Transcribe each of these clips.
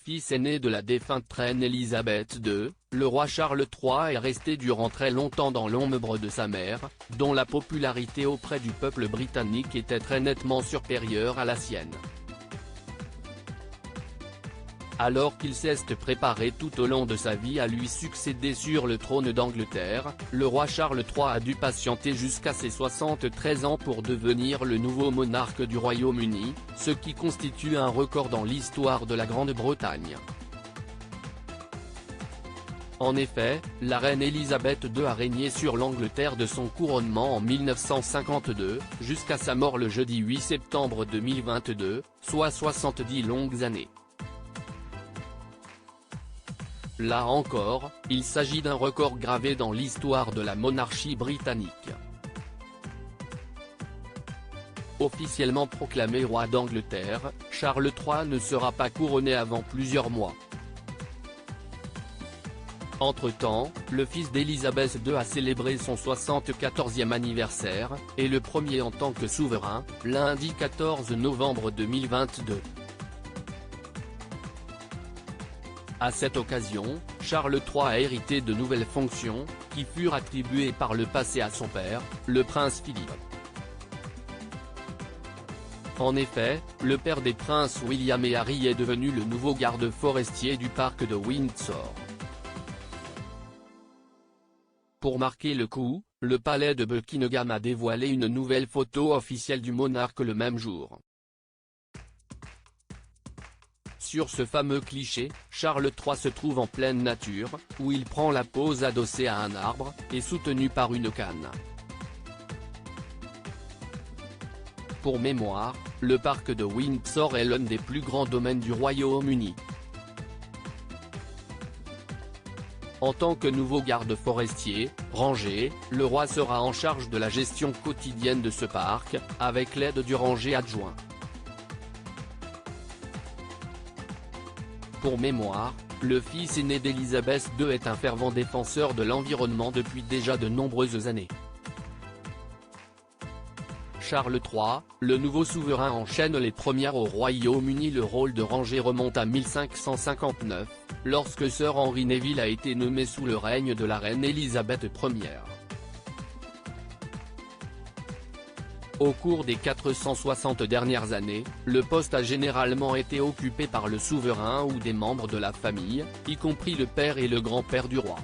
fils aîné de la défunte reine Elisabeth II, le roi Charles III est resté durant très longtemps dans l'ombre de sa mère, dont la popularité auprès du peuple britannique était très nettement supérieure à la sienne. Alors qu'il s'est préparé tout au long de sa vie à lui succéder sur le trône d'Angleterre, le roi Charles III a dû patienter jusqu'à ses 73 ans pour devenir le nouveau monarque du Royaume-Uni, ce qui constitue un record dans l'histoire de la Grande-Bretagne. En effet, la reine Elisabeth II a régné sur l'Angleterre de son couronnement en 1952, jusqu'à sa mort le jeudi 8 septembre 2022, soit 70 longues années. Là encore, il s'agit d'un record gravé dans l'histoire de la monarchie britannique. Officiellement proclamé roi d'Angleterre, Charles III ne sera pas couronné avant plusieurs mois. Entre-temps, le fils d'Elisabeth II a célébré son 74e anniversaire, et le premier en tant que souverain, lundi 14 novembre 2022. À cette occasion, Charles III a hérité de nouvelles fonctions, qui furent attribuées par le passé à son père, le prince Philippe. En effet, le père des princes William et Harry est devenu le nouveau garde forestier du parc de Windsor. Pour marquer le coup, le palais de Buckingham a dévoilé une nouvelle photo officielle du monarque le même jour. Sur ce fameux cliché, Charles III se trouve en pleine nature, où il prend la pose adossé à un arbre, et soutenu par une canne. Pour mémoire, le parc de Windsor est l'un des plus grands domaines du Royaume-Uni. En tant que nouveau garde forestier, rangé, le roi sera en charge de la gestion quotidienne de ce parc, avec l'aide du ranger adjoint. Pour mémoire, le fils aîné d'Elisabeth II est un fervent défenseur de l'environnement depuis déjà de nombreuses années. Charles III, le nouveau souverain enchaîne les premières au Royaume-Uni. Le rôle de ranger remonte à 1559, lorsque Sir Henry Neville a été nommé sous le règne de la reine Elisabeth Ier. Au cours des 460 dernières années, le poste a généralement été occupé par le souverain ou des membres de la famille, y compris le père et le grand-père du roi.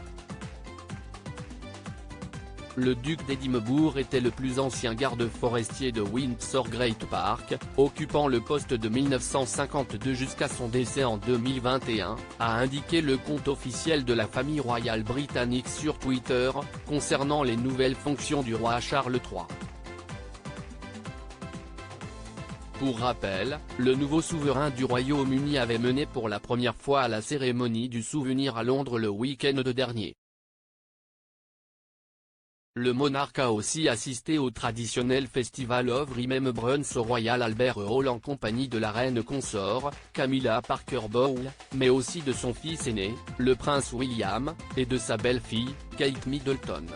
Le duc d'Édimbourg était le plus ancien garde forestier de Windsor Great Park, occupant le poste de 1952 jusqu'à son décès en 2021, a indiqué le compte officiel de la famille royale britannique sur Twitter, concernant les nouvelles fonctions du roi Charles III. Pour rappel, le nouveau souverain du Royaume-Uni avait mené pour la première fois à la cérémonie du souvenir à Londres le week-end dernier. Le monarque a aussi assisté au traditionnel Festival of Remembrance au Royal Albert Hall en compagnie de la reine consort, Camilla Parker Bowles, mais aussi de son fils aîné, le prince William, et de sa belle-fille, Kate Middleton.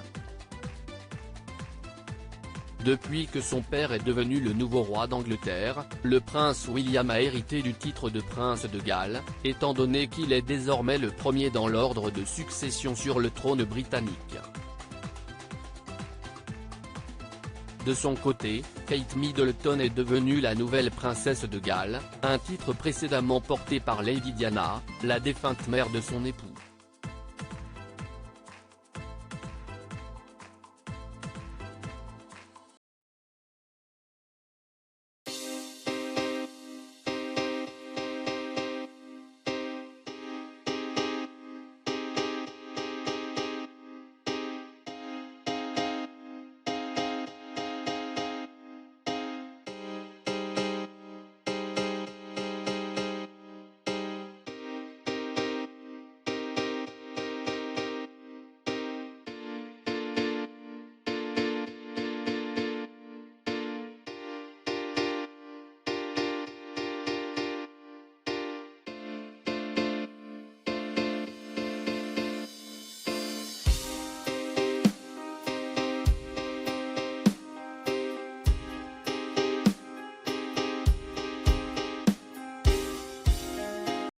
Depuis que son père est devenu le nouveau roi d'Angleterre, le prince William a hérité du titre de prince de Galles, étant donné qu'il est désormais le premier dans l'ordre de succession sur le trône britannique. De son côté, Kate Middleton est devenue la nouvelle princesse de Galles, un titre précédemment porté par Lady Diana, la défunte mère de son époux.